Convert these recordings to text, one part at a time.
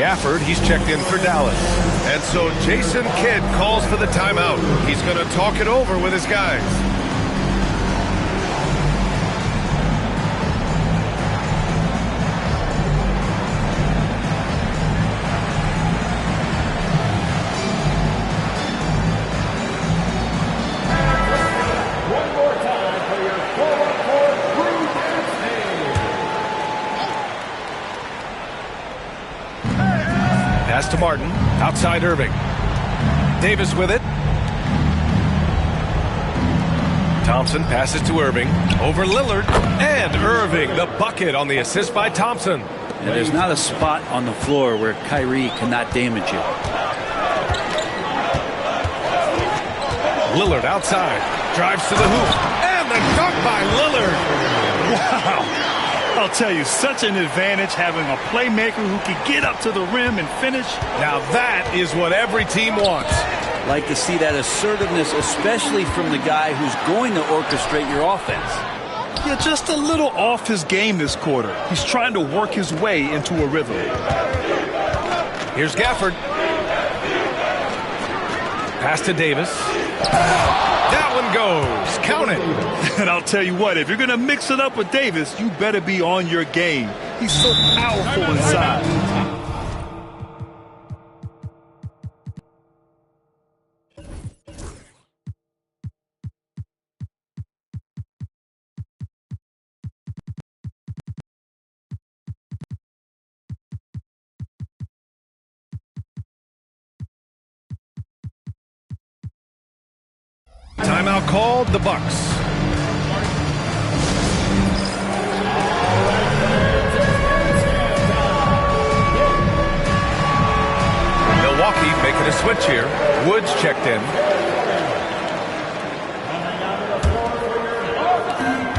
Gafford, he's checked in for Dallas. And so Jason Kidd calls for the timeout. He's going to talk it over with his guys. Pass to Martin, outside Irving. Davis with it. Thompson passes to Irving, over Lillard, and Irving, the bucket on the assist by Thompson. And there's not a spot on the floor where Kyrie cannot damage you. Lillard outside, drives to the hoop, and the dunk by Lillard. Wow. I'll tell you, such an advantage having a playmaker who can get up to the rim and finish. Now that is what every team wants. Like to see that assertiveness, especially from the guy who's going to orchestrate your offense. Yeah, just a little off his game this quarter. He's trying to work his way into a rhythm. Here's Gafford. Pass to Davis. That one goes. Count it. And I'll tell you what, if you're going to mix it up with Davis, you better be on your game. He's so powerful inside. Timeout called, the Bucks. Milwaukee making a switch here. Woods checked in.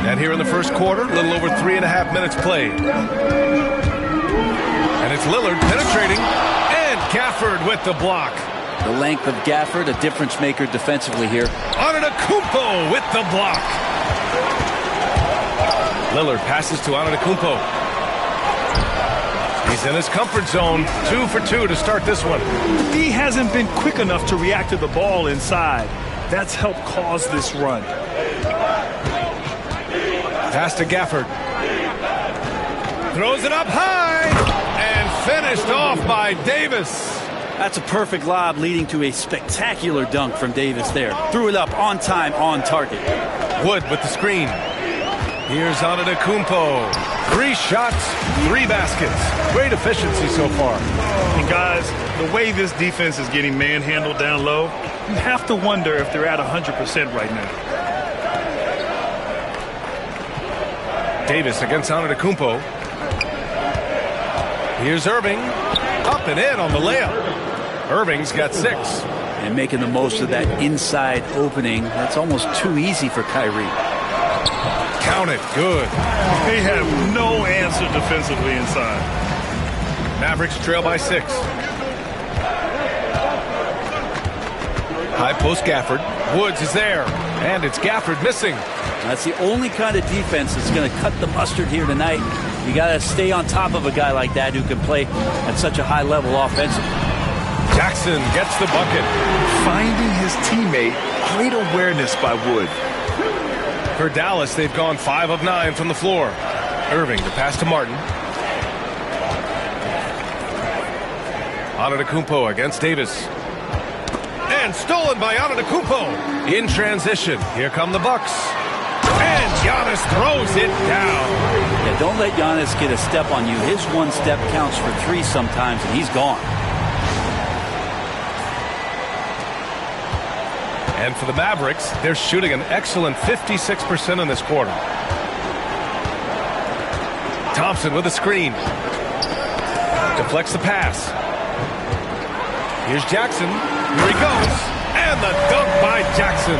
And here in the first quarter, a little over 3.5 minutes played. And it's Lillard penetrating, and Gafford with the block. The length of Gafford, a difference maker defensively here. Antetokounmpo with the block. Lillard passes to Antetokounmpo. He's in his comfort zone. 2 for 2 to start this one. He hasn't been quick enough to react to the ball inside. That's helped cause this run. Pass to Gafford. Throws it up high and finished off by Davis. That's a perfect lob leading to a spectacular dunk from Davis there. Threw it up on time, on target. Wood with the screen. Here's Antetokounmpo. 3 shots, 3 baskets. Great efficiency so far. And guys, the way this defense is getting manhandled down low, you have to wonder if they're at 100% right now. Davis against Antetokounmpo. Here's Irving. Up and in on the layup. Irving's got 6. And making the most of that inside opening. That's almost too easy for Kyrie. Count it. Good. They have no answer defensively inside. Mavericks trail by 6. High post Gafford. Woods is there. And it's Gafford missing. That's the only kind of defense that's going to cut the mustard here tonight. You got to stay on top of a guy like that who can play at such a high level offensively. Jackson gets the bucket. Finding his teammate, great awareness by Wood. For Dallas, they've gone 5 of 9 from the floor. Irving, the pass to Martin. Antetokounmpo against Davis. And stolen by Antetokounmpo. In transition, here come the Bucks. And Giannis throws it down. Yeah, don't let Giannis get a step on you. His one step counts for 3 sometimes, and he's gone. And for the Mavericks, they're shooting an excellent 56% in this quarter. Thompson with a screen. Deflects the pass. Here's Jackson. Here he goes. And the dunk by Jackson.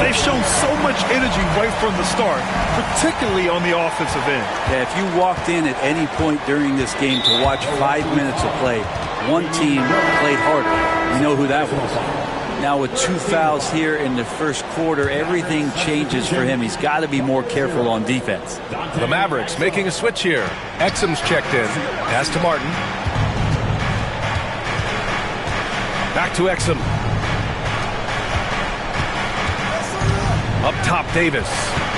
They've shown so much energy right from the start, particularly on the offensive end. Yeah, if you walked in at any point during this game to watch 5 minutes of play, one team played harder. You know who that was. Now with 2 fouls here in the first quarter, everything changes for him. He's got to be more careful on defense. The Mavericks making a switch here. Exum's checked in. Pass to Martin. Back to Exum. Up top, Davis.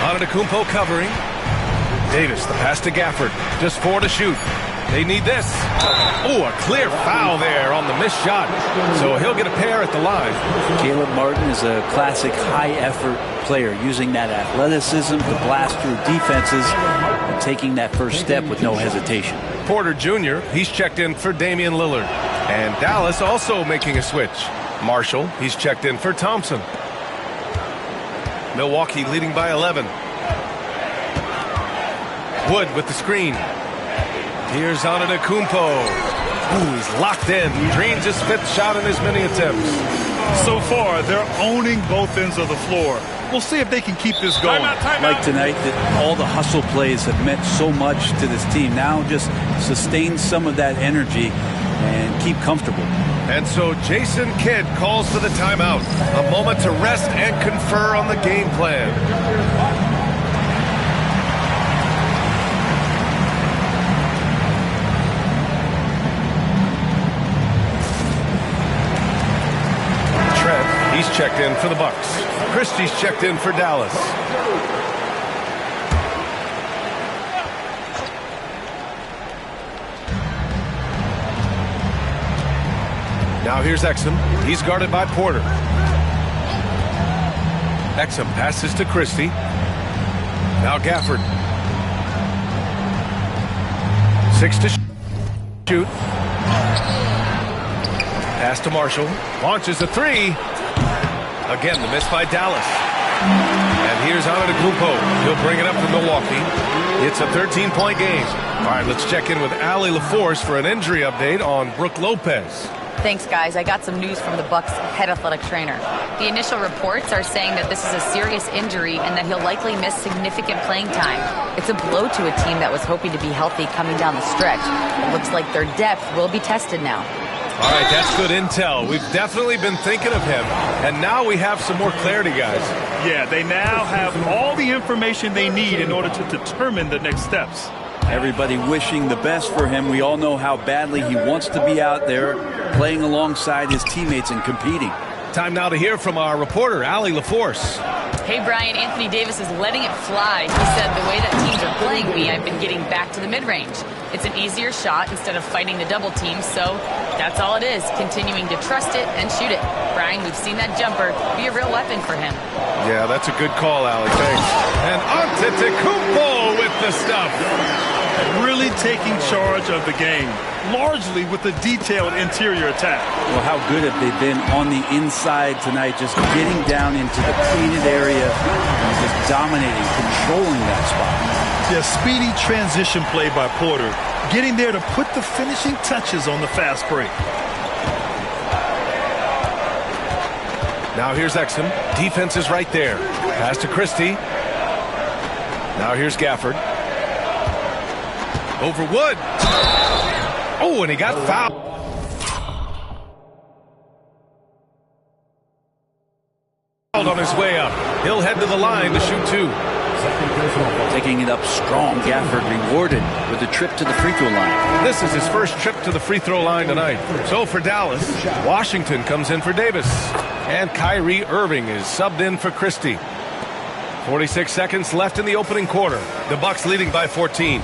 Antetokounmpo covering. Davis, the pass to Gafford. Just 4 to shoot. They need this. Oh, a clear foul there on the missed shot. So he'll get a pair at the line. Caleb Martin is a classic high-effort player, using that athleticism to blast through defenses and taking that first step with no hesitation. Porter Jr., he's checked in for Damian Lillard. And Dallas also making a switch. Marshall, he's checked in for Thompson. Milwaukee leading by 11. Wood with the screen. Here's Antetokounmpo. Ooh, he's locked in. Drains his 5th shot in his many attempts. So far, they're owning both ends of the floor. We'll see if they can keep this going. Like tonight, that all the hustle plays have meant so much to this team. Now just sustain some of that energy and keep comfortable. And so Jason Kidd calls for the timeout. A moment to rest and confer on the game plan. Trent, he's checked in for the Bucks. Christie's checked in for Dallas. Now here's Exum. He's guarded by Porter. Exum passes to Christie. Now Gafford. 6 to shoot. Pass to Marshall. Launches a 3. Again, the miss by Dallas. And here's Antetokounmpo. He'll bring it up for Milwaukee. It's a 13-point game. All right, let's check in with Allie LaForce for an injury update on Brooke Lopez. Thanks, guys. I got some news from the Bucks head athletic trainer. The initial reports are saying that this is a serious injury and that he'll likely miss significant playing time. It's a blow to a team that was hoping to be healthy coming down the stretch. It looks like their depth will be tested now. All right, that's good intel. We've definitely been thinking of him, and now we have some more clarity, guys. Yeah, they now have all the information they need in order to determine the next steps. Everybody wishing the best for him. We all know how badly he wants to be out there playing alongside his teammates and competing. Time now to hear from our reporter, Allie LaForce. Hey, Brian, Anthony Davis is letting it fly. He said, the way that teams are playing me, I've been getting back to the mid-range. It's an easier shot instead of fighting the double team, so that's all it is, continuing to trust it and shoot it. Brian, we've seen that jumper be a real weapon for him. Yeah, that's a good call, Allie. Thanks. And Antetokounmpo with the stuff. Really taking charge of the game, largely with the detailed interior attack. Well, how good have they been on the inside tonight, just getting down into the painted area and just dominating, controlling that spot. Yeah, speedy transition play by Porter, getting there to put the finishing touches on the fast break. Now here's Exum. Defense is right there. Pass to Christie. Now here's Gafford. Over Wood. Oh, and he got fouled. On his way up. He'll head to the line to shoot 2. Taking it up strong, Gafford rewarded with a trip to the free throw line. This is his first trip to the free throw line tonight. So for Dallas, Washington comes in for Davis. And Kyrie Irving is subbed in for Christie. 46 seconds left in the opening quarter. The Bucks leading by 14.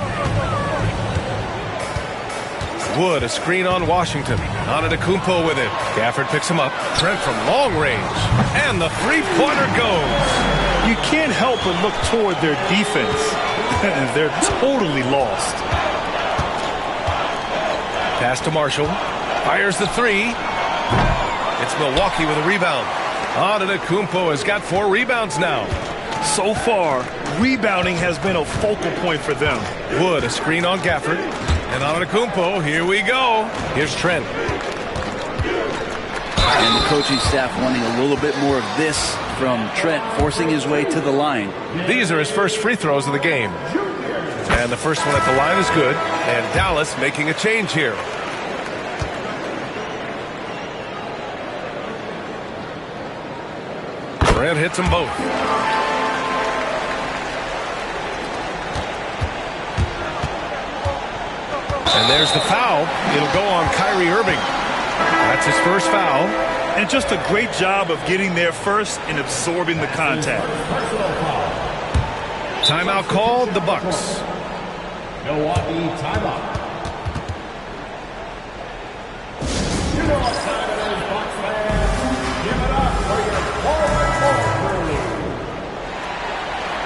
Wood, a screen on Washington. Antetokounmpo with it. Gafford picks him up. Trent from long range. And the three-pointer goes. You can't help but look toward their defense. They're totally lost. Pass to Marshall. Fires the 3. It's Milwaukee with a rebound. Antetokounmpo has got 4 rebounds now. So far, rebounding has been a focal point for them. Wood, a screen on Gafford. And Antetokounmpo, here we go. Here's Trent. And the coaching staff wanting a little bit more of this from Trent, forcing his way to the line. These are his first free throws of the game. And the first one at the line is good. And Dallas making a change here. Trent hits them both. And there's the foul. It'll go on Kyrie Irving. That's his first foul. And just a great job of getting there first and absorbing the contact. Timeout called, the Bucks. Milwaukee timeout. Saturday, Bucks fans, give it up for your forward crew.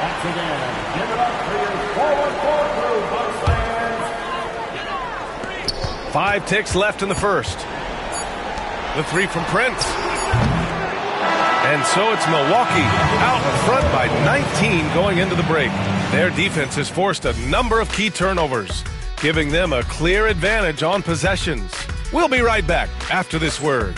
Once again, give it up for your forward crew, Bucks fans. 5 ticks left in the first. The three from Prince. And so it's Milwaukee out in front by 19 going into the break. Their defense has forced a number of key turnovers, giving them a clear advantage on possessions. We'll be right back after this word.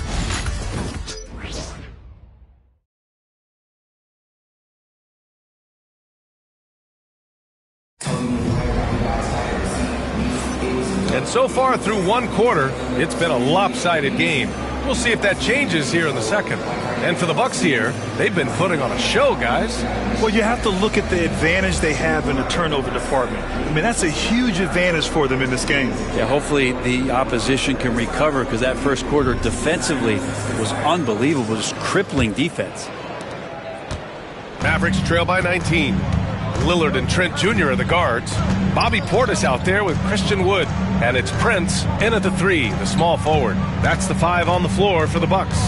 And so far through one quarter, it's been a lopsided game. We'll see if that changes here in the second. And for the Bucks here, they've been putting on a show, guys. Well, you have to look at the advantage they have in the turnover department. I mean, that's a huge advantage for them in this game. Yeah, hopefully the opposition can recover, because that first quarter defensively was unbelievable, just crippling defense. Mavericks trail by 19. Lillard and Trent Jr. are the guards. Bobby Portis out there with Christian Wood. And it's Prince in at the 3, the small forward. That's the 5 on the floor for the Bucks.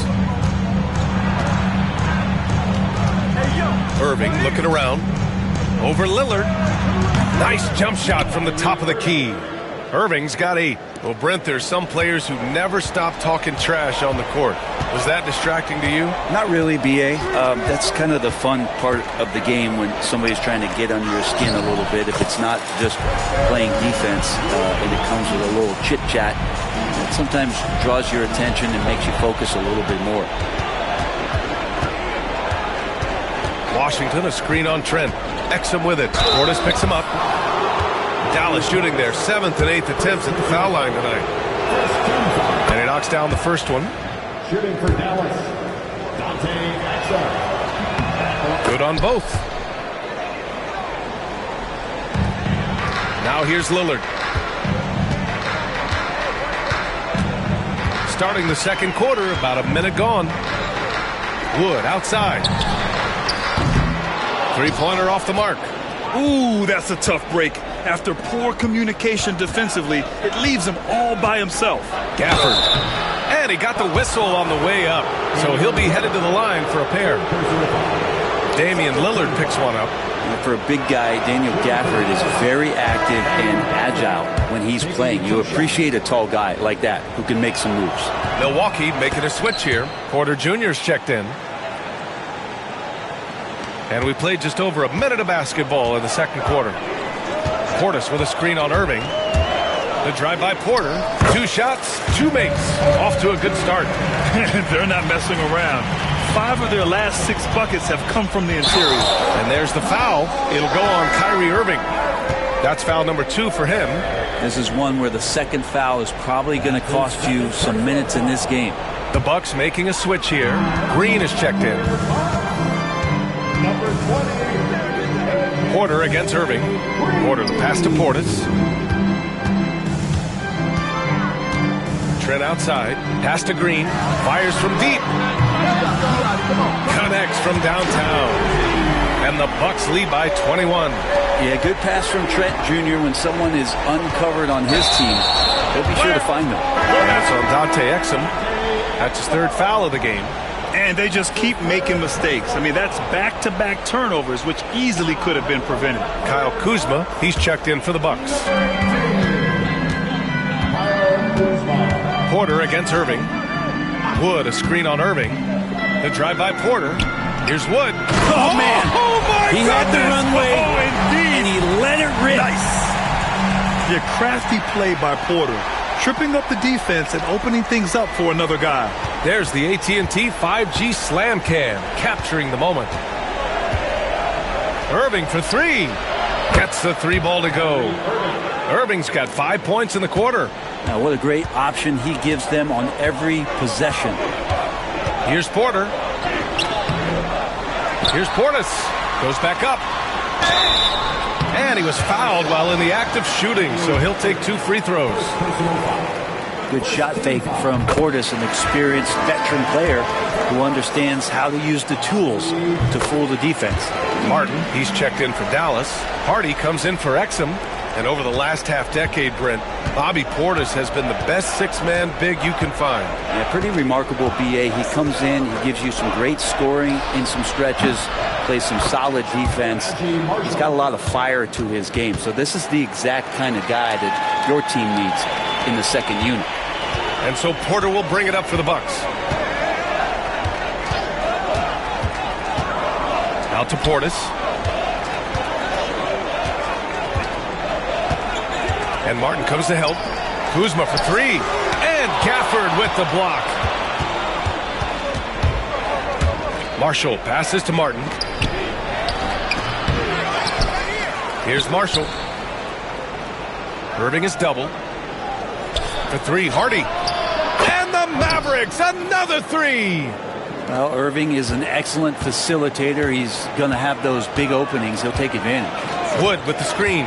Irving looking around. Over Lillard. Nice jump shot from the top of the key. Irving's got 8. Well, Brent, there's some players who never stop talking trash on the court. Was that distracting to you? Not really, B.A. That's kind of the fun part of the game, when somebody's trying to get under your skin a little bit. If it's not just playing defense and it comes with a little chit-chat, it sometimes draws your attention and makes you focus a little bit more. Washington, a screen on Trent. Exum with it. Portis picks him up. Dallas shooting their 7th and 8th attempts at the foul line tonight. And he knocks down the first one. Shooting for Dallas, Dante Exum. Good on both. Now here's Lillard. Starting the second quarter, about a minute gone. Wood outside. Three-pointer off the mark. Ooh, that's a tough break. After poor communication defensively, it leaves him all by himself. Gafford. And he got the whistle on the way up. So he'll be headed to the line for a pair. Damian Lillard picks one up. And for a big guy, Daniel Gafford is very active and agile when he's playing. You appreciate a tall guy like that who can make some moves. Milwaukee making a switch here. Porter Jr.'s checked in. And we played just over a minute of basketball in the second quarter. Portis with a screen on Irving. The drive by Porter. 2 shots, 2 makes. Off to a good start. They're not messing around. 5 of their last 6 buckets have come from the interior. And there's the foul. It'll go on Kyrie Irving. That's foul number 2 for him. This is one where the second foul is probably going to cost you some minutes in this game. The Bucks making a switch here. Green is checked in. Porter against Irving. Porter the pass to Portis. Trent outside. Pass to Green. Fires from deep. Connects from downtown. And the Bucks lead by 21. Yeah, good pass from Trent Jr. When someone is uncovered on his team, he'll be sure to find them. That's on Dante Exum. That's his 3rd foul of the game. And they just keep making mistakes. I mean, that's back-to-back turnovers, which easily could have been prevented. Kyle Kuzma, he's checked in for the Bucks. Porter against Irving. Wood, a screen on Irving. The drive by Porter. Here's Wood. Oh, man. Oh, my He goodness. had the runway, Oh, indeed. and he let it rip. Nice. The crafty play by Porter, tripping up the defense and opening things up for another guy. There's the AT&T 5G Slam Cam, capturing the moment. Irving for 3. Gets the 3 ball to go. Irving's got 5 points in the quarter. Now, what a great option he gives them on every possession. Here's Porter. Here's Portis. Goes back up. And he was fouled while in the act of shooting, so he'll take 2 free throws. Good shot fake from Portis, an experienced veteran player who understands how to use the tools to fool the defense. Martin, he's checked in for Dallas. Hardy comes in for Exum. And over the last half-decade, Brent, Bobby Portis has been the best six-man big you can find. Yeah, pretty remarkable, B.A. He comes in, he gives you some great scoring in some stretches, plays some solid defense. He's got a lot of fire to his game. So this is the exact kind of guy that your team needs in the second unit. And so Porter will bring it up for the Bucks. Out to Portis. And Martin comes to help. Kuzma for three. And Gafford with the block. Marshall passes to Martin. Here's Marshall. Irving is double. For three, Hardy. And the Mavericks, another three. Well, Irving is an excellent facilitator. He's going to have those big openings. He'll take advantage. Wood with the screen.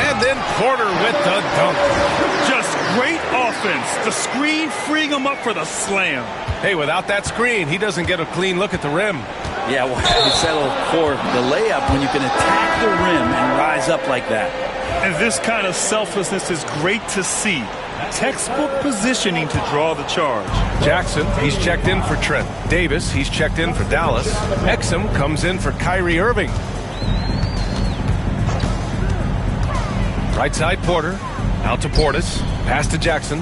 And then Porter with the dunk. Just great offense. The screen freeing him up for the slam. Hey, without that screen, he doesn't get a clean look at the rim. Yeah, well, you settle for the layup when you can attack the rim and rise up like that. And this kind of selflessness is great to see. Textbook positioning to draw the charge. Jackson, he's checked in for Trent. Davis, he's checked in for Dallas. Exum comes in for Kyrie Irving. Right side, Porter. Out to Portis. Pass to Jackson.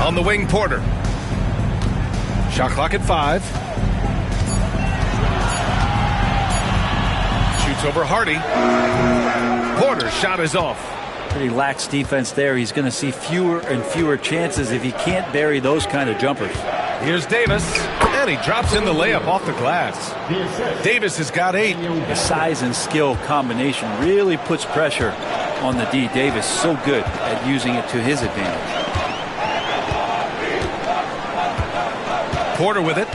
On the wing, Porter. Shot clock at 5. Shoots over Hardy. Porter's shot is off. Pretty lax defense there. He's going to see fewer and fewer chances if he can't bury those kind of jumpers. Here's Davis, and he drops in the layup off the glass. Davis has got 8. The size and skill combination really puts pressure on the D. Davis so good at using it to his advantage. Porter with it.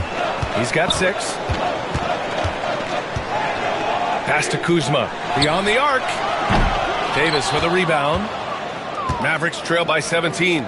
He's got 6. Pass to Kuzma. Beyond the arc. Davis with a rebound. Mavericks trail by 17.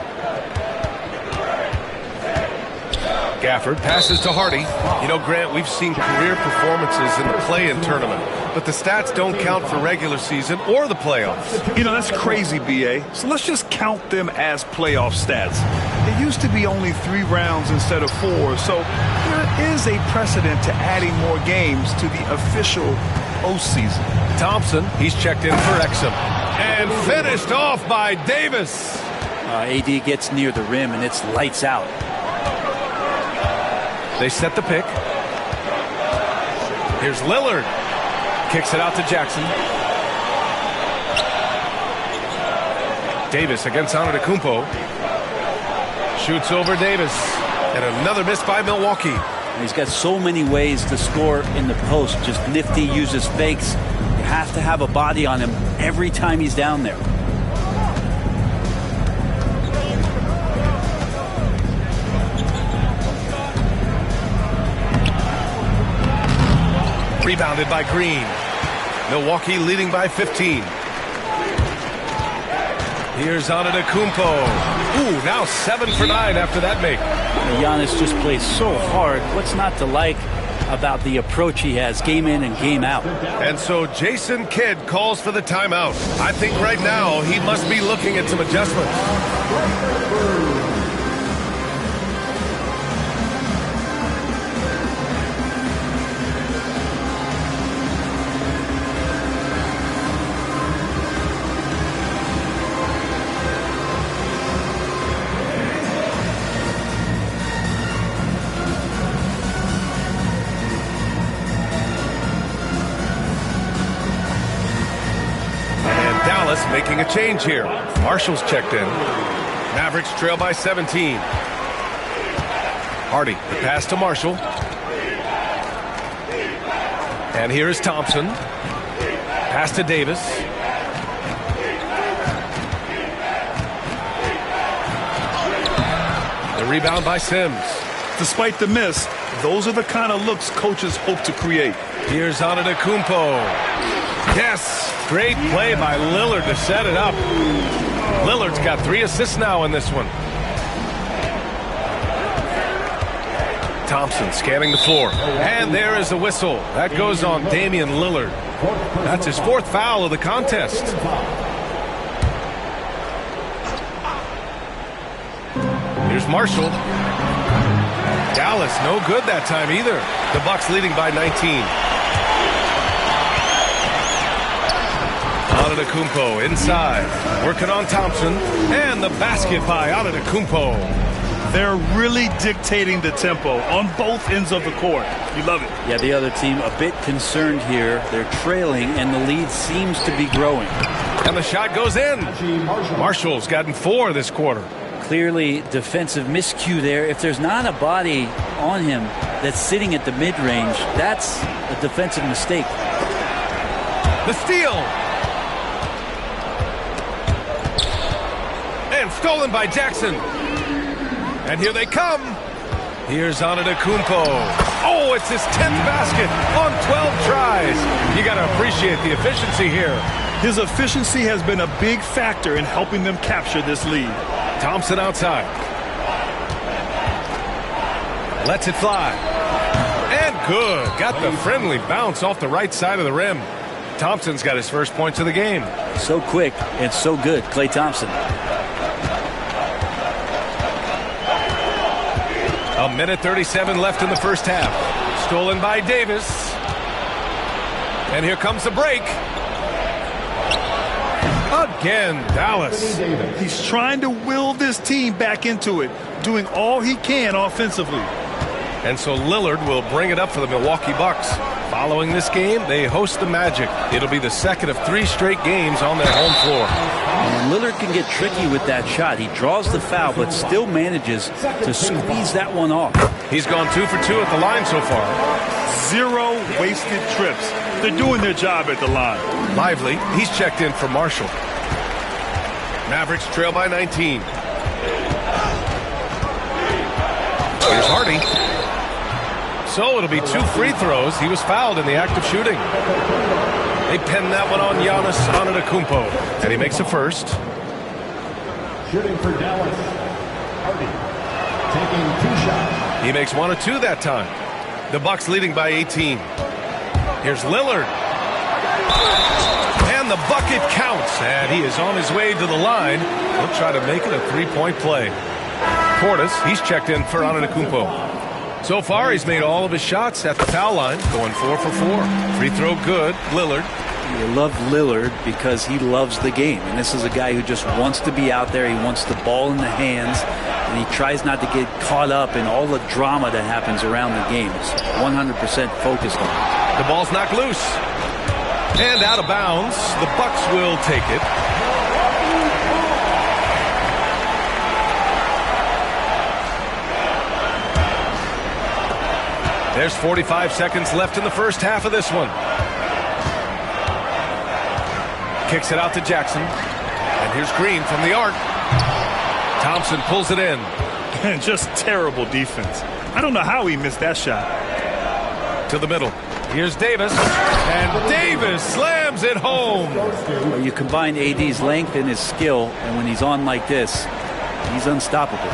Gafford passes to Hardy. You know, Grant, we've seen career performances in the play-in tournament, but the stats don't count for regular season or the playoffs. You know, that's crazy, B.A. So let's just count them as playoff stats. It used to be only 3 rounds instead of 4, so there is a precedent to adding more games to the official postseason. Thompson, he's checked in for Exum. And finished off by Davis. AD gets near the rim, and it's lights out. They set the pick. Here's Lillard. Kicks it out to Jackson. Davis against Antetokounmpo. Shoots over Davis. And another miss by Milwaukee. He's got so many ways to score in the post. Just nifty, uses fakes. You have to have a body on him every time he's down there. Rebounded by Green. Milwaukee leading by 15. Here's Antetokounmpo. Ooh, now 7 for 9 after that make. Giannis just plays so hard. What's not to like about the approach he has game in and game out? And so Jason Kidd calls for the timeout. I think right now he must be looking at some adjustments. Making a change here. Marshall's checked in. Mavericks trail by 17. Hardy, the pass to Marshall. And here is Thompson. Pass to Davis. The rebound by Sims. Despite the miss, those are the kind of looks coaches hope to create. Here's Antetokounmpo. Yes, great play by Lillard to set it up. Lillard's got 3 assists now in this one. Thompson scanning the floor. And there is the whistle. That goes on Damian Lillard. That's his 4th foul of the contest. Here's Marshall. Dallas, no good that time either. The Bucks leading by 19. Antetokounmpo inside, working on Thompson, and the basket by Antetokounmpo. They're really dictating the tempo on both ends of the court. You love it. Yeah, the other team a bit concerned here. They're trailing, and the lead seems to be growing. And the shot goes in. Marshall's gotten 4 this quarter. Clearly defensive miscue there. If there's not a body on him that's sitting at the mid-range, that's a defensive mistake. The steal. And stolen by Jackson. And here they come. Here's Antetokounmpo. Oh, it's his 10th basket on 12 tries. You got to appreciate the efficiency here. His efficiency has been a big factor in helping them capture this lead. Thompson outside. Lets it fly. And good. Got the friendly bounce off the right side of the rim. Thompson's got his first points of the game. So quick and so good, Klay Thompson. A minute 37 left in the first half. Stolen by Davis. And here comes the break. Again, Dallas. He's trying to will this team back into it, doing all he can offensively. And so Lillard will bring it up for the Milwaukee Bucks. Following this game, they host the Magic. It'll be the second of 3 straight games on their home floor. And Lillard can get tricky with that shot. He draws the foul, but still manages to squeeze that one off. He's gone 2 for 2 at the line so far. 0 wasted trips. They're doing their job at the line. Lively, he's checked in for Marshall. Mavericks trail by 19. Here's Hardy. So it'll be 2 free throws. He was fouled in the act of shooting. They pin that one on Giannis Antetokounmpo. And he makes a first. Shooting for Dallas. Hardy taking 2 shots. He makes 1 of 2 that time. The Bucks leading by 18. Here's Lillard. And the bucket counts. And he is on his way to the line. He'll try to make it a 3-point play. Portis, he's checked in for Antetokounmpo. So far, he's made all of his shots at the foul line, going 4 for 4. Free throw good. Lillard. You love Lillard because he loves the game. And this is a guy who just wants to be out there. He wants the ball in the hands. And he tries not to get caught up in all the drama that happens around the game. He's 100% focused on it. The ball's knocked loose. And out of bounds. The Bucks will take it. There's 45 seconds left in the first half of this one. Kicks it out to Jackson. And here's Green from the arc. Thompson pulls it in. Just terrible defense. I don't know how he missed that shot. To the middle. Here's Davis. And Davis slams it home. Well, you combine AD's length and his skill, and when he's on like this, he's unstoppable.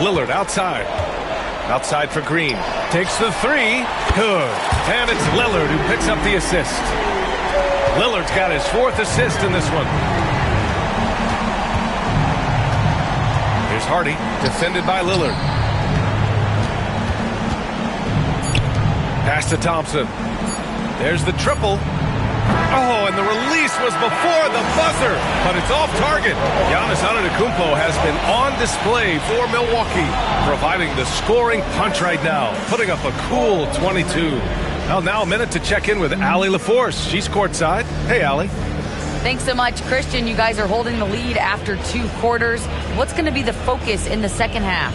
Lillard outside. Outside for Green. Takes the 3. Good. And it's Lillard who picks up the assist. Lillard's got his 4th assist in this one. Here's Hardy, defended by Lillard. Pass to Thompson. There's the triple. Oh, and the release was before the buzzer, but it's off target. Giannis Antetokounmpo has been on display for Milwaukee, providing the scoring punch right now, putting up a cool 22. Well, now a minute to check in with Allie LaForce. She's courtside. Hey, Allie. Thanks so much, Christian. You guys are holding the lead after 2 quarters. What's going to be the focus in the second half?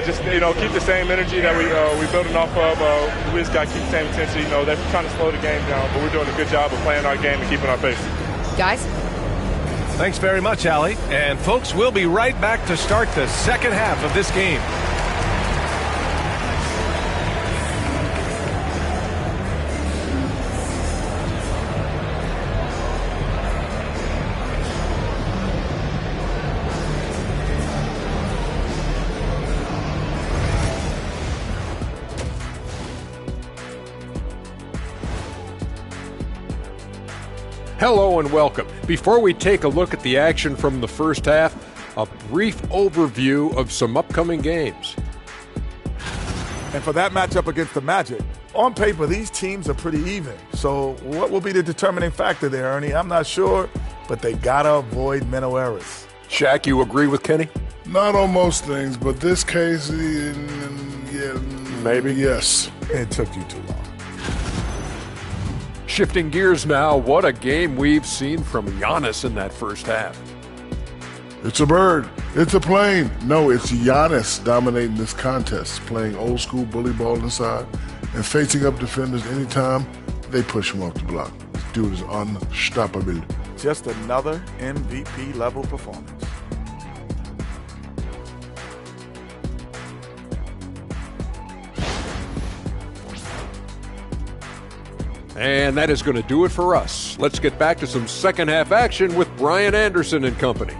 Just, keep the same energy that we're building off of. We just got to keep the same intensity. They're trying to slow the game down, but we're doing a good job of playing our game and keeping our pace. Guys? Thanks very much, Allie. And, folks, we'll be right back to start the second half of this game. Hello and welcome. Before we take a look at the action from the first half, a brief overview of some upcoming games. And for that matchup against the Magic, on paper, these teams are pretty even. So what will be the determining factor there, Ernie? I'm not sure, but they got to avoid mental errors. Shaq, you agree with Kenny? Not on most things, but this case, yeah, maybe. Yes. It took you too long. Shifting gears now, what a game we've seen from Giannis in that first half. It's a bird. It's a plane. No, it's Giannis dominating this contest, playing old school bully ball inside and facing up defenders anytime they push him off the block. This dude is unstoppable. Just another MVP level performance. And that is going to do it for us. Let's get back to some second half action with Brian Anderson and company.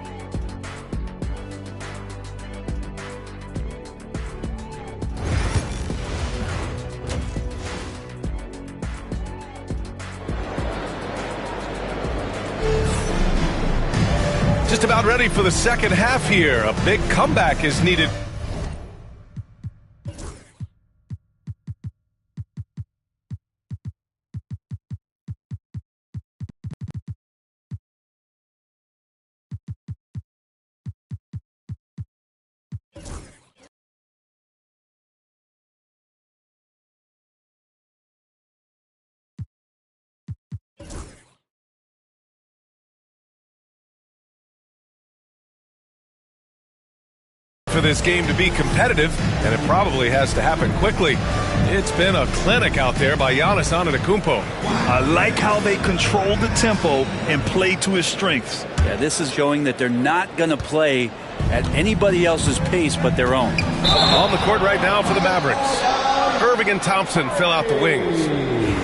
Just about ready for the second half here. A big comeback is needed. For this game to be competitive, and it probably has to happen quickly. It's been a clinic out there by Giannis Antetokounmpo. I like how they control the tempo and play to his strengths. Yeah, this is showing that they're not going to play at anybody else's pace but their own. On the court right now for the Mavericks. Irving and Thompson fill out the wings.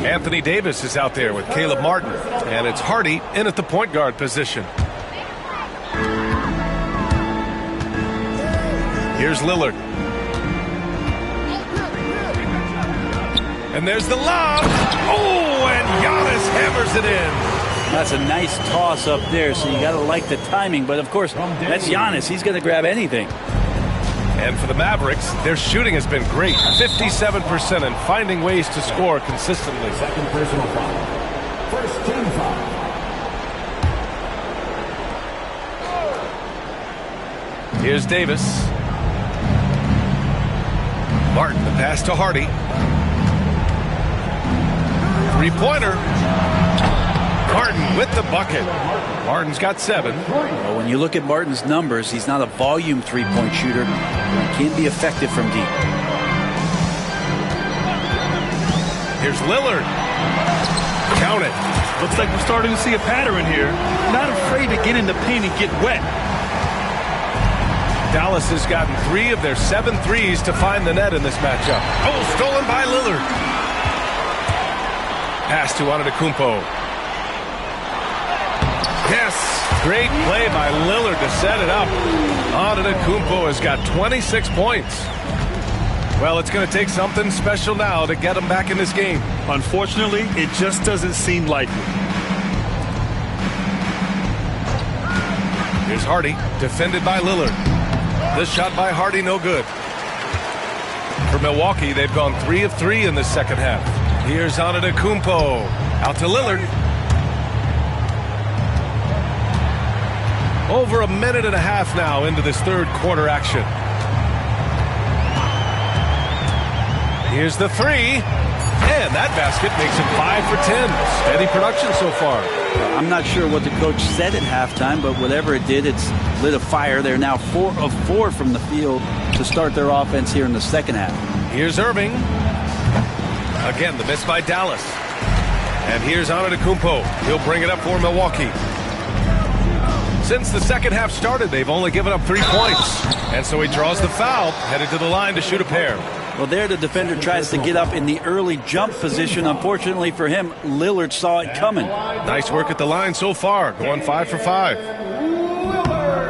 Anthony Davis is out there with Caleb Martin, and it's Hardy in at the point guard position. Here's Lillard. And there's the lob. Oh, and Giannis hammers it in. That's a nice toss up there, so you got to like the timing. But, of course, that's Giannis. He's going to grab anything. And for the Mavericks, their shooting has been great. 57% and finding ways to score consistently. Second personal foul. First team foul. Here's Davis. Martin, the pass to Hardy. Three-pointer. Martin with the bucket. Martin's got 7. Well, when you look at Martin's numbers, he's not a volume three-point shooter. He can be effective from deep. Here's Lillard. Count it. Looks like we're starting to see a pattern here. Not afraid to get in the paint and get wet. Dallas has gotten 3 of their 7 threes to find the net in this matchup. Oh, stolen by Lillard. Pass to Antetokounmpo. Yes, great play by Lillard to set it up. Antetokounmpo has got 26 points. Well, it's going to take something special now to get him back in this game. Unfortunately, it just doesn't seem likely. Here's Hardy, defended by Lillard. This shot by Hardy, no good. For Milwaukee, they've gone 3 of 3 in this second half. Here's Antetokounmpo. Out to Lillard. Over a minute and a half now into this third quarter action. Here's the 3. And that basket makes it 5 for 10. Steady production so far. I'm not sure what the coach said at halftime, but whatever it did, it's lit a fire. They're now 4 of 4 from the field to start their offense here in the second half. Here's Irving. Again, the miss by Dallas. And here's Antetokounmpo. He'll bring it up for Milwaukee. Since the second half started, they've only given up 3 points. And so he draws the foul, headed to the line to shoot a pair. Well, there the defender tries to get up in the early jump position. Unfortunately for him, Lillard saw it coming. Nice work at the line so far, going 5 for 5.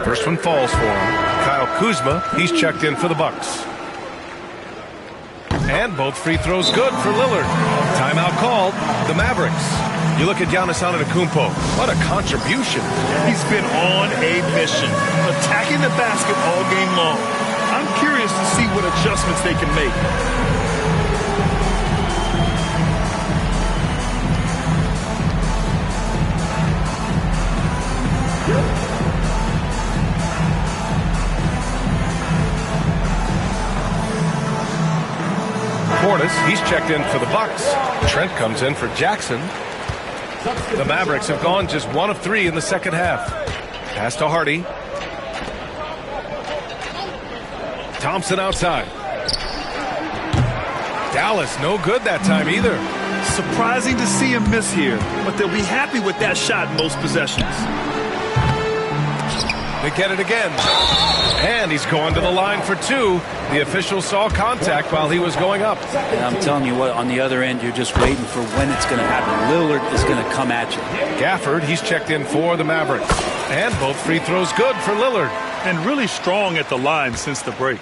First one falls for him. Kyle Kuzma, he's checked in for the Bucks. And both free throws good for Lillard. Timeout called, the Mavericks. You look at Giannis Antetokounmpo. What a contribution. He's been on a mission, attacking the basket all game long. I'm curious to see what adjustments they can make. Portis, he's checked in for the Bucks. Trent comes in for Jackson. The Mavericks have gone just 1 of 3 in the second half. Pass to Hardy. Thompson outside. Dallas, no good that time either. Surprising to see him miss here, but they'll be happy with that shot in most possessions. They get it again. And he's going to the line for 2. The official saw contact while he was going up. And I'm telling you what, on the other end, you're just waiting for when it's going to happen. Lillard is going to come at you. Gafford, he's checked in for the Mavericks. And both free throws good for Lillard. And really strong at the line since the break.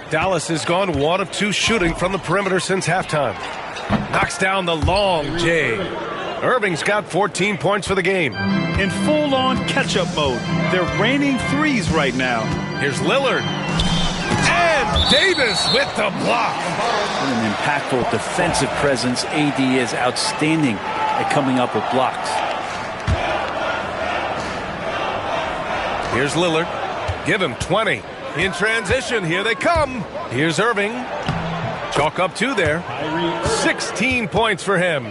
Dallas has gone 1 of 2 shooting from the perimeter since halftime. Knocks down the long J. Irving's got 14 points for the game. In full-on catch-up mode. They're raining threes right now. Here's Lillard. And Davis with the block. What an impactful defensive presence. AD is outstanding at coming up with blocks. Here's Lillard. Give him 20. In transition, here they come. Here's Irving. Chalk up 2 there. 16 points for him.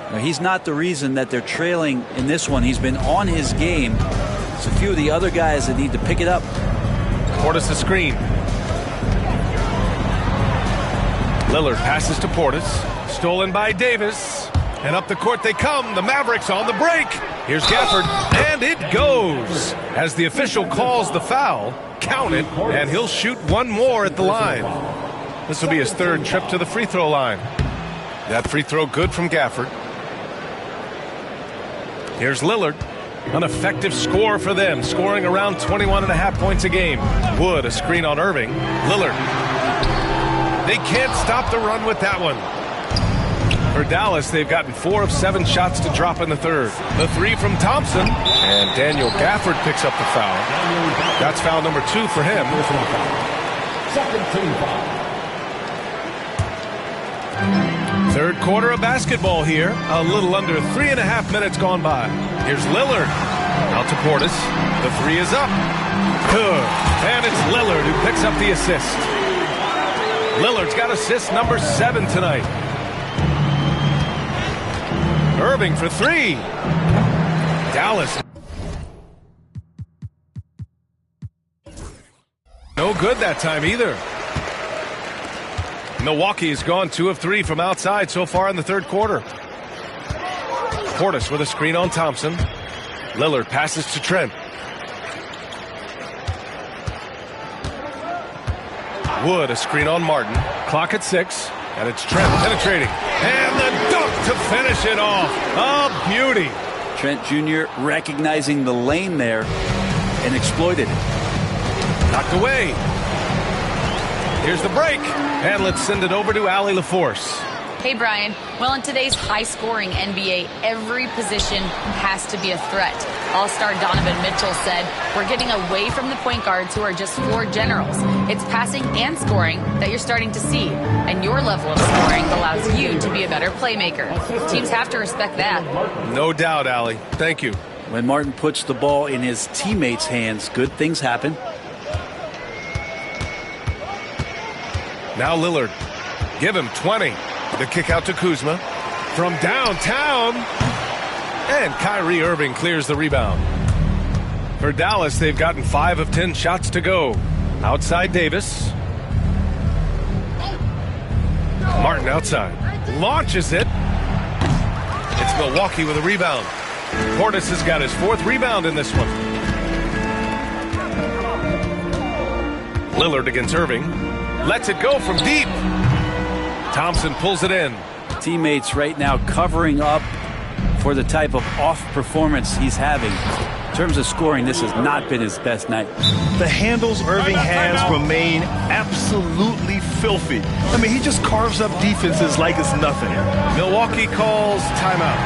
Now, he's not the reason that they're trailing in this one. He's been on his game. There's a few of the other guys that need to pick it up. Portis a screen. Lillard passes to Portis. Stolen by Davis. And up the court they come. The Mavericks on the break. Here's Gafford. And it goes. As the official calls the foul, count it, and he'll shoot 1 more at the line. This will be his 3rd trip to the free throw line. That free throw good from Gafford. Here's Lillard. An effective score for them, scoring around 21.5 points a game. Wood, a screen on Irving. Lillard. They can't stop the run with that one. For Dallas, they've gotten 4 of 7 shots to drop in the 3rd. The 3 from Thompson. And Daniel Gafford picks up the foul. That's foul number 2 for him. Second team foul. 3rd quarter of basketball here. A little under 3.5 minutes gone by. Here's Lillard. Out to Portis. The 3 is up. Good. And it's Lillard who picks up the assist. Lillard's got assist number 7 tonight. Irving for 3. Dallas. No good that time either. Milwaukee has gone 2 of 3 from outside so far in the 3rd quarter. Portis with a screen on Thompson. Lillard passes to Trent. Wood, a screen on Martin. Clock at 6. And it's Trent penetrating. And the dunk to finish it off. A beauty. Trent Jr. recognizing the lane there and exploited it. Knocked away. Here's the break. And let's send it over to Allie LaForce. Hey, Brian. Well, in today's high-scoring NBA, every position has to be a threat. All-star Donovan Mitchell said, we're getting away from the point guards who are just floor generals. It's passing and scoring that you're starting to see. And your level of scoring allows you to be a better playmaker. Teams have to respect that. No doubt, Allie. Thank you. When Martin puts the ball in his teammates' hands, good things happen. Now Lillard. Give him 20. The kick out to Kuzma. From downtown. And Kyrie Irving clears the rebound. For Dallas, they've gotten 5 of 10 shots to go. Outside Davis. Martin outside. Launches it. It's Milwaukee with a rebound. Portis has got his 4th rebound in this one. Lillard against Irving. Lets it go from deep. Thompson pulls it in. Teammates right now covering up for the type of off performance he's having. In terms of scoring, this has not been his best night. The handles Irving has remain absolutely filthy. I mean, he just carves up defenses like it's nothing. Milwaukee calls timeout.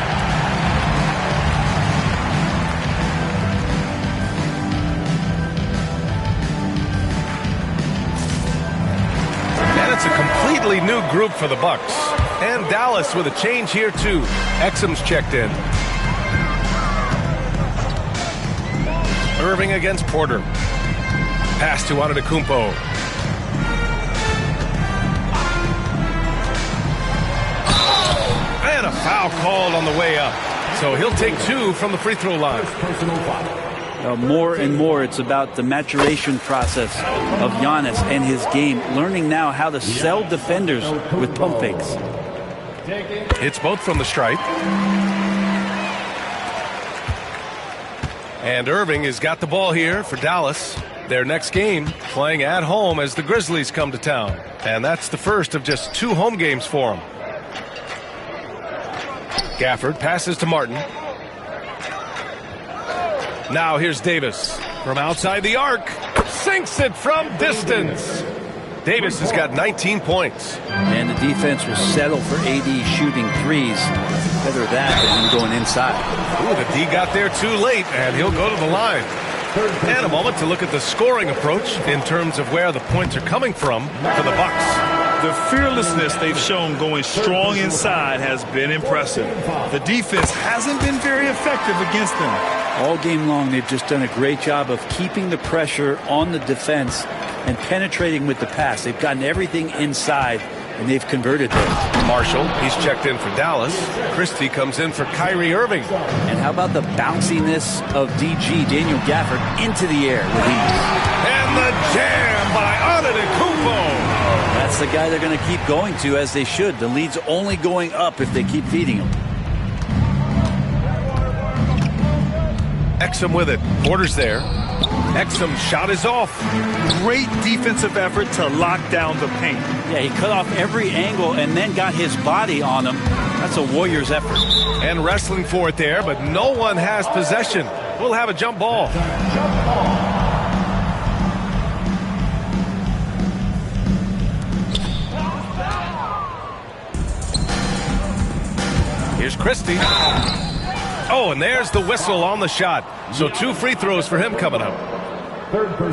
completely new group for the Bucks. And Dallas with a change here, too. Exum's checked in. Irving against Porter. Pass to Antetokounmpo. And a foul called on the way up. So he'll take 2 from the free throw line. More and more, it's about the maturation process of Giannis and his game, learning now how to sell defenders with pump fakes. It's both from the stripe. And Irving has got the ball here for Dallas. Their next game playing at home as the Grizzlies come to town. And that's the first of just 2 home games for them. Gafford passes to Martin. Now here's Davis from outside the arc. Sinks it from distance. Davis has got 19 points. And the defense will settle for AD shooting threes. Better that than him going inside. Ooh, the D got there too late, and he'll go to the line. And a moment to look at the scoring approach in terms of where the points are coming from for the Bucks. The fearlessness they've shown going strong inside has been impressive. The defense hasn't been very effective against them. All game long, they've just done a great job of keeping the pressure on the defense and penetrating with the pass. They've gotten everything inside, and they've converted there. Marshall, he's checked in for Dallas. Christie comes in for Kyrie Irving. And how about the bounciness of DG, Daniel Gafford, into the air with ease. And the jam by Antetokounmpo. That's the guy they're going to keep going to, as they should. The lead's only going up if they keep feeding him. Exum with it. Porter's there. Exum's shot is off. Great defensive effort to lock down the paint. Yeah, he cut off every angle and then got his body on him. That's a Warriors effort. And wrestling for it there, but no one has possession. We'll have a jump ball. Here's Christie. Oh, and there's the whistle on the shot. So 2 free throws for him coming up.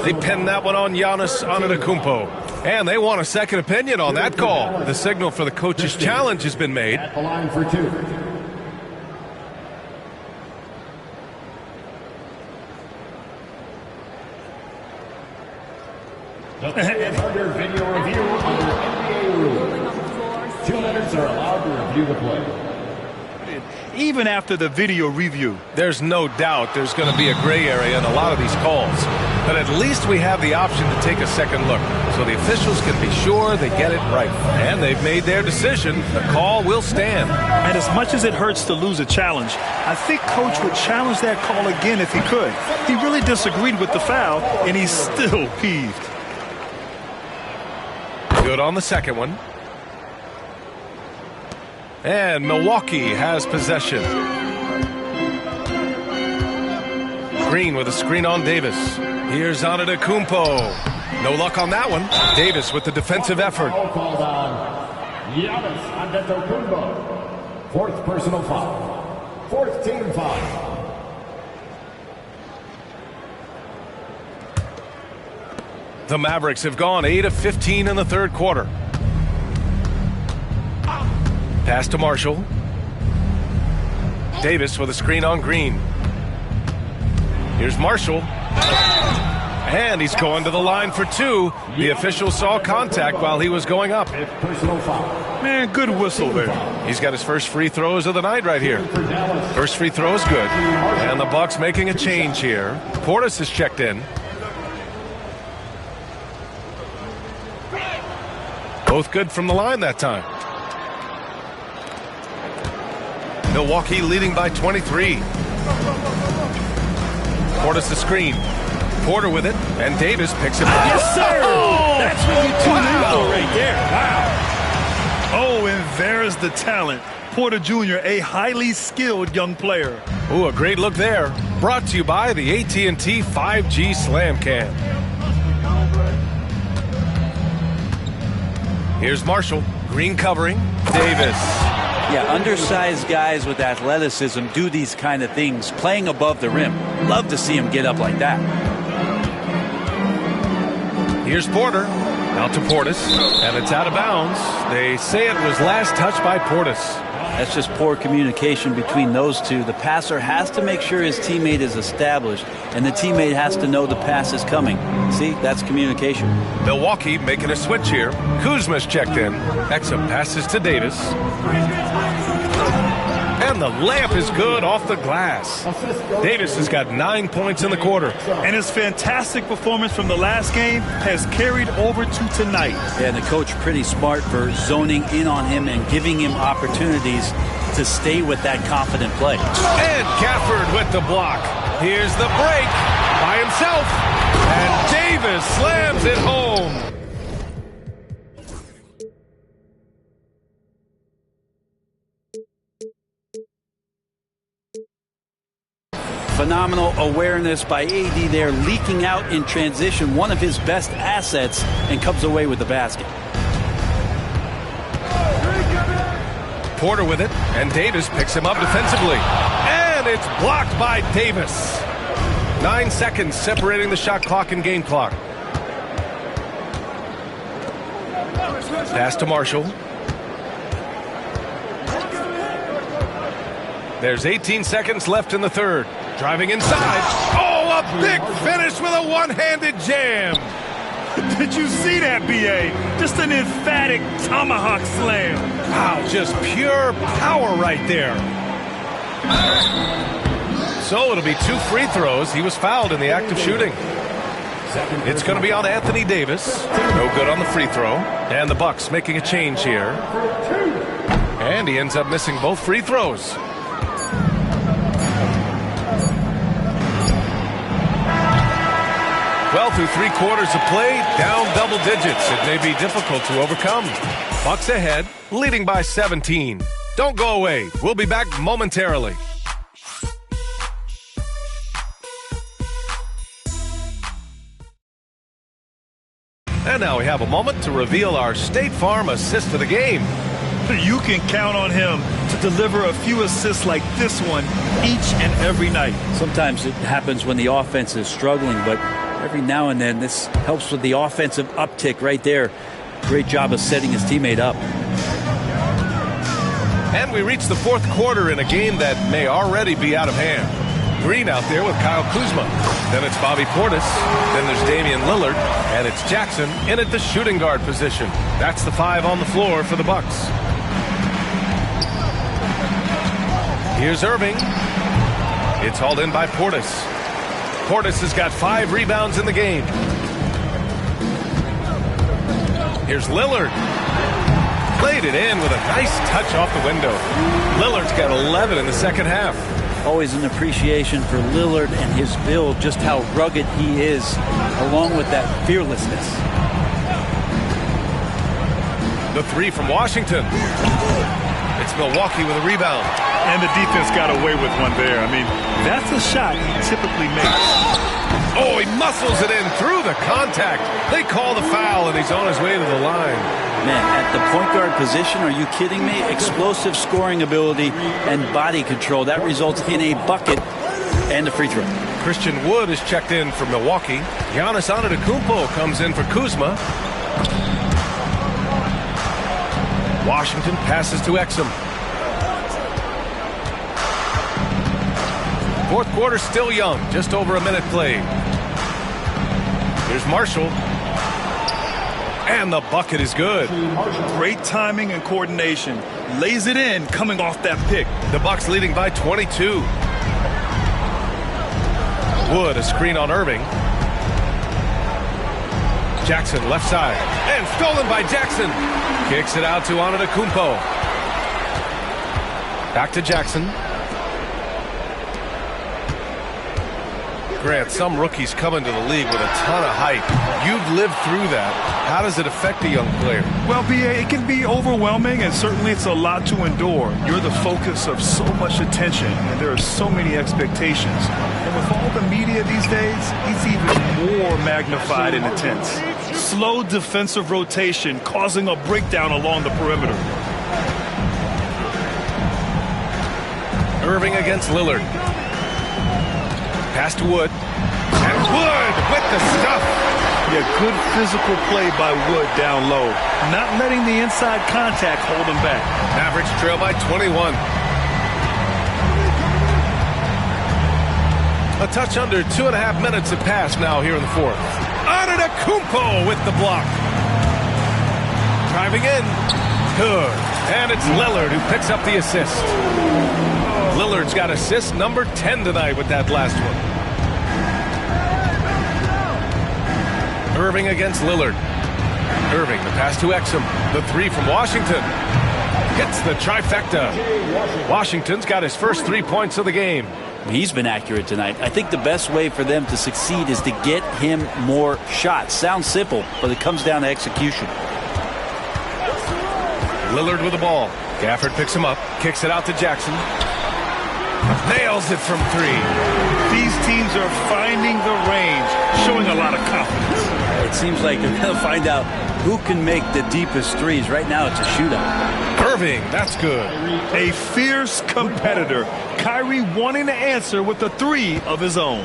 They pinned that one on Giannis Antetokounmpo. And they want a second opinion on that call. The signal for the coach's challenge has been made. At the line for 2. Under video review under NBA rules. 2 minutes are allowed to review the play. Even after the video review. There's no doubt there's going to be a gray area in a lot of these calls. But at least we have the option to take a second look so the officials can be sure they get it right. And they've made their decision. The call will stand. And as much as it hurts to lose a challenge, I think Coach would challenge that call again if he could. He really disagreed with the foul, and he's still peeved. Good on the second one. And Milwaukee has possession. Green with a screen on Davis. Here's Antetokounmpo. No luck on that one. Davis with the defensive effort. Foul called on Giannis Antetokounmpo. 4th personal foul. 4th team foul. The Mavericks have gone 8 of 15 in the 3rd quarter. Pass to Marshall. Davis with a screen on Green. Here's Marshall. And he's going to the line for 2. The official saw contact while he was going up. Personal foul. Man, good whistle there. He's got his first free throws of the night right here. First free throw is good. And the Bucks making a change here. Portis is checked in. Both good from the line that time. Milwaukee leading by 23. Portis the screen. Porter with it, and Davis picks it up. Yes, sir! Oh, that's what you tune in for right there. Wow. Oh, and there's the talent. Porter Jr., a highly skilled young player. Ooh, a great look there. Brought to you by the AT&T 5G Slam Cam. Here's Marshall. Green covering. Davis. Yeah, undersized guys with athleticism do these kind of things, playing above the rim. Love to see him get up like that. Here's Porter. Out to Portis, and it's out of bounds. They say it was last touched by Portis. That's just poor communication between those two. The passer has to make sure his teammate is established, and the teammate has to know the pass is coming. See, that's communication. Milwaukee making a switch here. Kuzma's checked in. Exum passes to Davis. And the layup is good off the glass. Davis has got 9 points in the quarter. And his fantastic performance from the last game has carried over to tonight. Yeah, and the coach pretty smart for zoning in on him and giving him opportunities to stay with that confident play. And Gafford with the block. Here's the break by himself. And Davis slams it home. Phenomenal awareness by AD there, leaking out in transition, one of his best assets, and comes away with the basket. Porter with it, and Davis picks him up defensively. And it's blocked by Davis. 9 seconds separating the shot clock and game clock. Pass to Marshall. There's 18 seconds left in the third. Driving inside. Oh, a big finish with a one-handed jam. Did you see that, B.A.? Just an emphatic tomahawk slam. Wow, just pure power right there. So it'll be 2 free throws. He was fouled in the act of shooting. It's going to be on Anthony Davis. No good on the free throw. And the Bucks making a change here. And he ends up missing both free throws. 12 through 3/4 of play, down double digits. It may be difficult to overcome. Bucks ahead, leading by 17. Don't go away. We'll be back momentarily. And now we have a moment to reveal our State Farm assist of the game. You can count on him to deliver a few assists like this one each and every night. Sometimes it happens when the offense is struggling, but every now and then this helps with the offensive uptick right there. Great job of setting his teammate up. And we reach the 4th quarter in a game that may already be out of hand. Green out there with Kyle Kuzma. Then it's Bobby Portis. Then there's Damian Lillard. And it's Jackson in at the shooting guard position. That's the 5 on the floor for the Bucks. Here's Irving. It's hauled in by Portis. Portis has got 5 rebounds in the game. Here's Lillard. Played it in with a nice touch off the window. Lillard's got 11 in the second half. Always an appreciation for Lillard and his build, just how rugged he is, along with that fearlessness. The 3 from Washington. It's Milwaukee with a rebound. And the defense got away with one there. I mean, that's a shot he typically makes. Oh, he muscles it in through the contact. They call the foul, and he's on his way to the line. Man, at the point guard position, are you kidding me? Explosive scoring ability and body control. That results in a bucket and a free throw. Christian Wood is checked in for Milwaukee. Giannis Antetokounmpo comes in for Kuzma. Washington passes to Exum. 4th quarter still young, just over a minute played. Here's Marshall. And the bucket is good. Great timing and coordination. Lays it in coming off that pick. The Bucks leading by 22. Wood, a screen on Irving. Jackson left side. And stolen by Jackson. Kicks it out to Antetokounmpo. Back to Jackson. Grant, some rookies come into the league with a ton of hype. You've lived through that. How does it affect a young player? Well, B.A., it can be overwhelming, and certainly it's a lot to endure. You're the focus of so much attention, and there are so many expectations. And with all the media these days, it's even more magnified and intense. Slow defensive rotation causing a breakdown along the perimeter. Irving against Lillard. Pass to Wood. And Wood with the stuff. Yeah, good physical play by Wood down low. Not letting the inside contact hold him back. Mavericks trail by 21. A touch under 2.5 minutes have passed now here in the fourth. Antetokounmpo with the block. Driving in. Good. And it's Lillard who picks up the assist. Lillard's got assist number 10 tonight with that last one. Irving against Lillard. Irving, the pass to Exum. The three from Washington. Hits the trifecta. Washington's got his first 3 points of the game. He's been accurate tonight. I think the best way for them to succeed is to get him more shots. Sounds simple, but it comes down to execution. Lillard with the ball. Gafford picks him up, kicks it out to Jackson. Nails it from three. These teams are finding the range, showing a lot of confidence. It seems like they're going to find out who can make the deepest threes. Right now, it's a shootout. Irving, that's good. A fierce competitor. Kyrie wanting to answer with a three of his own.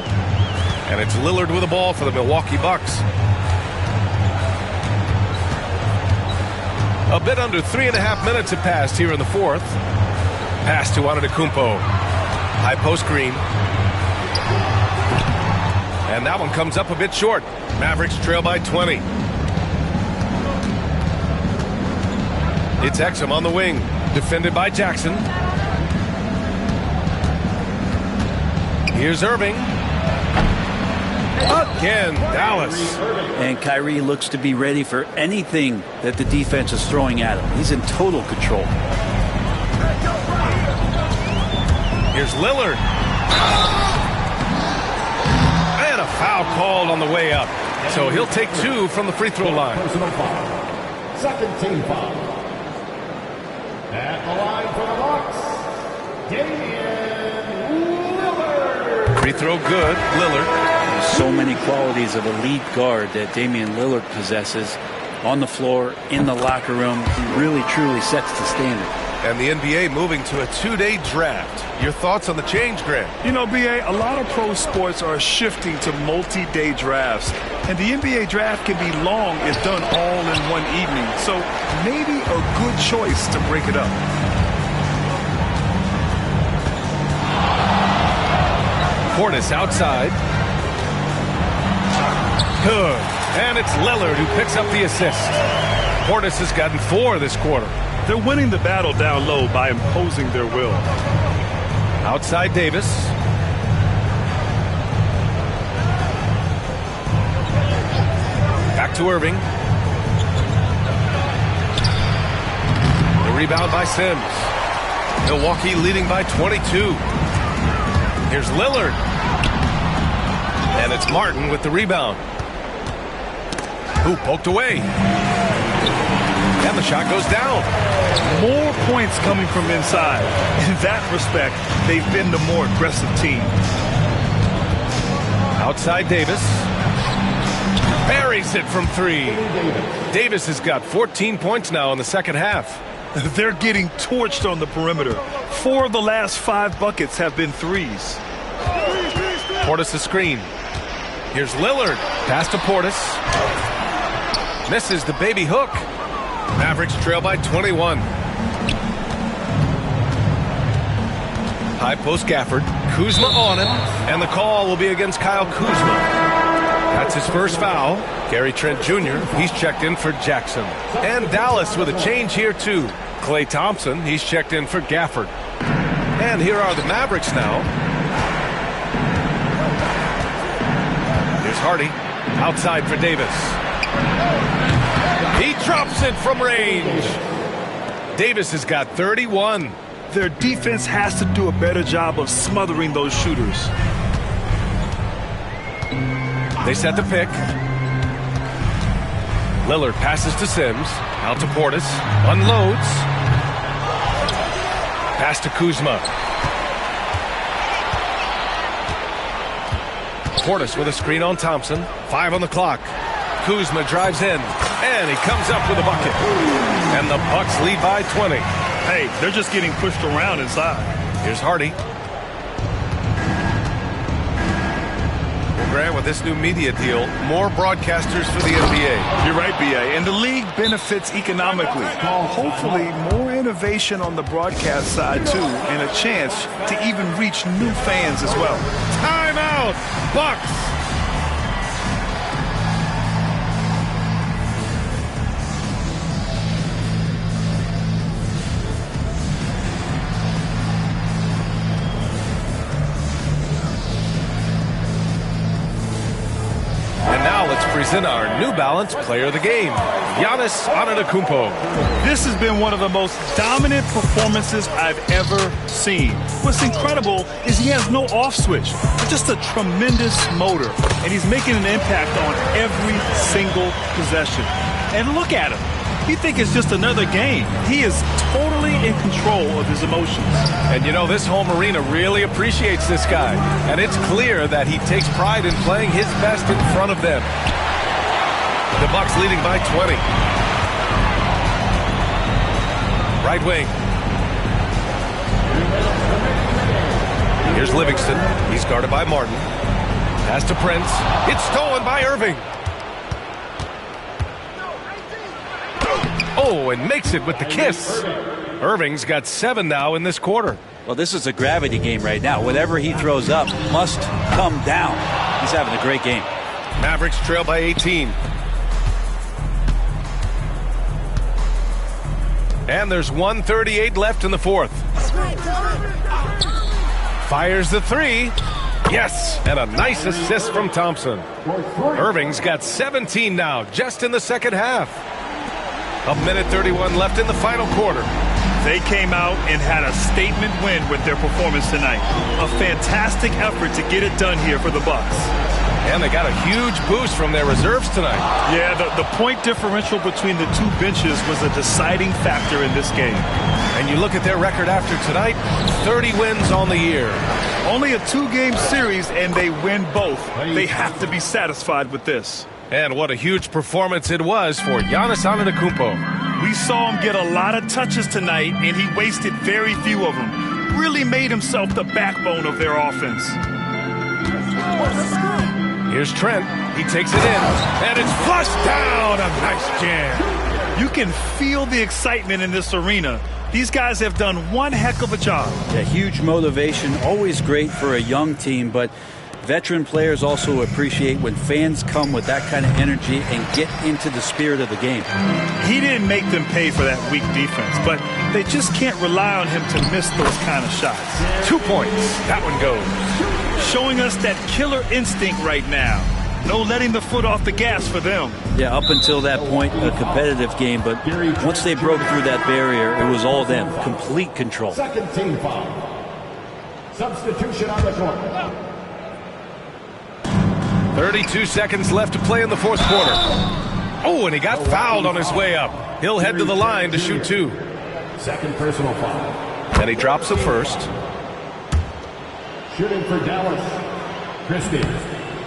And it's Lillard with the ball for the Milwaukee Bucks. A bit under 3.5 minutes have passed here in the fourth. Pass to Antetokounmpo. High post screen. And that one comes up a bit short. Mavericks trail by 20. It's Exum on the wing. Defended by Jackson. Here's Irving. Again, Dallas. And Kyrie looks to be ready for anything that the defense is throwing at him. He's in total control. Here's Lillard. And a foul called on the way up. So he'll take 2 from the free throw line. Personal foul. Second team foul. At the line for the Bucks, Damian Lillard. Free throw good, Lillard. So many qualities of elite guard that Damian Lillard possesses on the floor, in the locker room. He really, truly sets the standard. And the NBA moving to a 2-day draft. Your thoughts on the change, Grant? You know, B.A., a lot of pro sports are shifting to multi-day drafts. And the NBA draft can be long if done all in one evening. So maybe a good choice to break it up. Portis outside. Good. And it's Lillard who picks up the assist. Portis has gotten 4 this quarter. They're winning the battle down low by imposing their will. Outside Davis. Back to Irving. The rebound by Sims. Milwaukee leading by 22. Here's Lillard. And it's Martin with the rebound. Who poked away. And the shot goes down. More points coming from inside. In that respect, they've been the more aggressive team. Outside Davis. Buries it from 3. Davis has got 14 points now in the second half. They're getting torched on the perimeter. 4 of the last 5 buckets have been threes. Portis a screen. Here's Lillard. Pass to Portis. Misses the baby hook. Mavericks trail by 21. High post Gafford. Kuzma on him. And the call will be against Kyle Kuzma. That's his first foul. Gary Trent Jr., he's checked in for Jackson. And Dallas with a change here too. Klay Thompson, he's checked in for Gafford. And here are the Mavericks now. Here's Hardy. Outside for Davis. He drops it from range. Davis has got 31. Their defense has to do a better job of smothering those shooters. They set the pick. Lillard passes to Sims. Out to Portis. Unloads. Pass to Kuzma. Portis with a screen on Thompson. 5 on the clock. Kuzma drives in. And he comes up with a bucket. And the Bucks lead by 20. Hey, they're just getting pushed around inside. Here's Hardy. Grant, with this new media deal, more broadcasters for the NBA. You're right, B.A. And the league benefits economically. Hopefully, more innovation on the broadcast side, too, and a chance to even reach new fans as well. Timeout, Bucks. Let's present our New Balance Player of the Game, Giannis Antetokounmpo. This has been one of the most dominant performances I've ever seen. What's incredible is he has no off switch, just a tremendous motor, and he's making an impact on every single possession. And look at him. You think it's just another game. He is totally in control of his emotions. And you know, this home arena really appreciates this guy. And it's clear that he takes pride in playing his best in front of them. The Bucks leading by 20. Right wing. Here's Livingston. He's guarded by Martin. Pass to Prince. It's stolen by Irving. Oh, and makes it with the kiss. Irving's got 7 now in this quarter. Well, this is a gravity game right now. Whatever he throws up must come down. He's having a great game. Mavericks trail by 18. And there's 1:38 left in the fourth. Fires the three. Yes, and a nice assist from Thompson. Irving's got 17 now, just in the second half. 1:31 left in the final quarter. They came out and had a statement win with their performance tonight. A fantastic effort to get it done here for the Bucks. And they got a huge boost from their reserves tonight. Yeah, the point differential between the two benches was a deciding factor in this game. And you look at their record after tonight, 30 wins on the year. Only a 2-game series, and they win both. They have to be satisfied with this. And what a huge performance it was for Giannis Antetokounmpo. We saw him get a lot of touches tonight, and he wasted very few of them. Really made himself the backbone of their offense. Here's Trent. He takes it in, and it's flushed down. A nice jam. You can feel the excitement in this arena. These guys have done one heck of a job. A huge motivation, always great for a young team, but veteran players also appreciate when fans come with that kind of energy and get into the spirit of the game. He didn't make them pay for that weak defense, but they just can't rely on him to miss those kind of shots. 2 points. That one goes. Showing us that killer instinct right now. No letting the foot off the gas for them. Yeah, up until that point, a competitive game, but once they broke through that barrier, it was all them. Complete control. Second team foul. Substitution on the court. 32 seconds left to play in the fourth quarter. Oh, and he got fouled on his way up. He'll head to the line to shoot 2. Second personal foul. And he drops the first. Shooting for Dallas, Christie.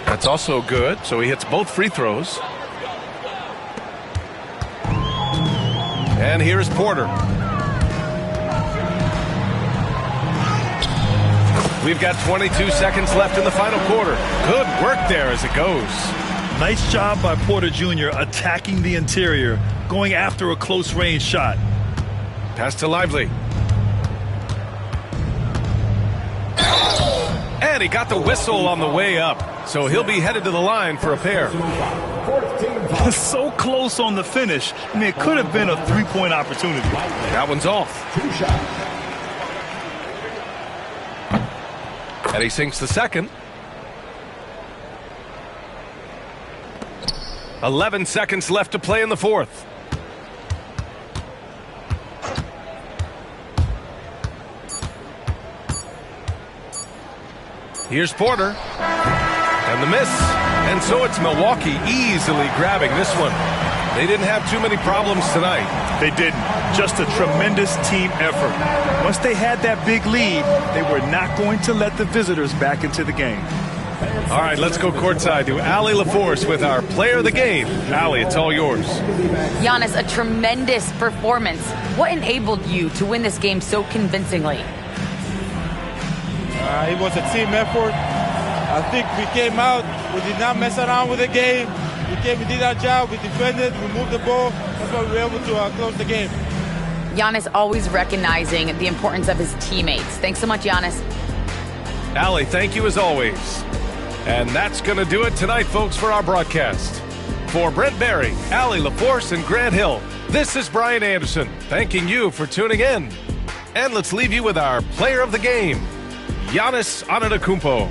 That's also good, so he hits both free throws. And here's Porter. We've got 22 seconds left in the final quarter. Good work there as it goes. Nice job by Porter Jr. attacking the interior, going after a close-range shot. Pass to Lively. And he got the whistle on the way up, so he'll be headed to the line for a pair. So close on the finish. I mean, it could have been a three-point opportunity. That one's off. And he sinks the second. 11 seconds left to play in the fourth. Here's Porter. And the miss. And so it's Milwaukee easily grabbing this one. They didn't have too many problems tonight. They didn't. Just a tremendous team effort. Once they had that big lead, they were not going to let the visitors back into the game. All right, let's go courtside to Allie LaForce with our player of the game. Allie, it's all yours. Giannis, a tremendous performance. What enabled you to win this game so convincingly? It was a team effort. I think we came out We did not mess around with the game. We did our job. We defended. We moved the ball. That's why we were able to close the game. Giannis always recognizing the importance of his teammates. Thanks so much, Giannis. Allie, thank you as always. And that's going to do it tonight, folks, for our broadcast. For Brent Barry, Allie LaForce, and Grant Hill, this is Brian Anderson, thanking you for tuning in. And let's leave you with our player of the game, Giannis Antetokounmpo.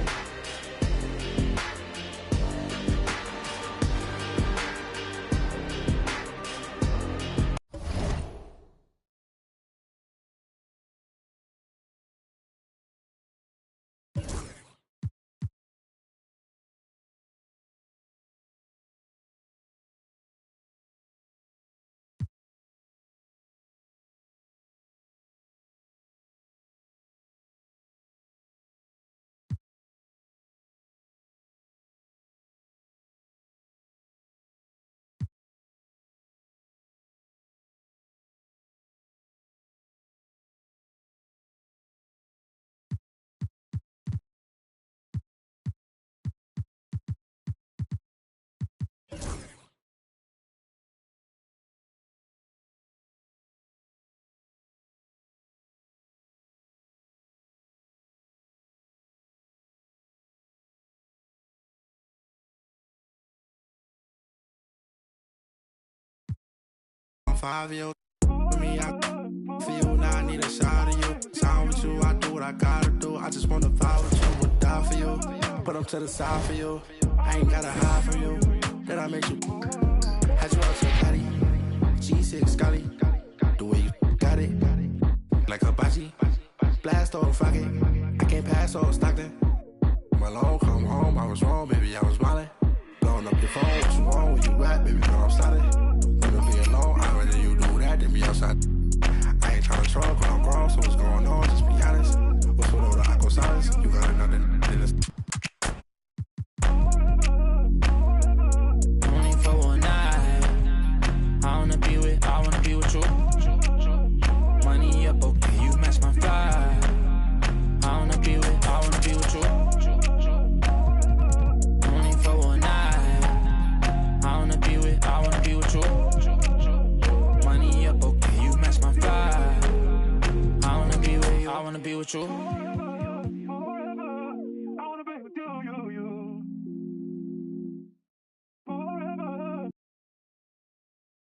Five years with me, I feel now I need a shot of you. Sound with you, I do what I gotta do. I just wanna vibe with you, would die for you. Put them to the side for you. I ain't gotta hide from you. Then I make you had you out your body. G6 Scotty, the way you got it, like Hibachi. Blast off rocket, I can't pass off Stockton. My long come home, I was wrong, baby, I was smiling. Blowing up your phone, what you want, where you at, baby, girl, I'm started. Be alone, I'd rather you do that than be outside. I ain't trying to talk when I'm grown, so what's going on? Just be honest. What's with all the aqua silence? You got another than this. Only for one night. I wanna be with you. Money up, okay, you match my fly. I wanna be with you. Only for one night. I wanna be with you. Money up, okay, you match my fly. I wanna be with you.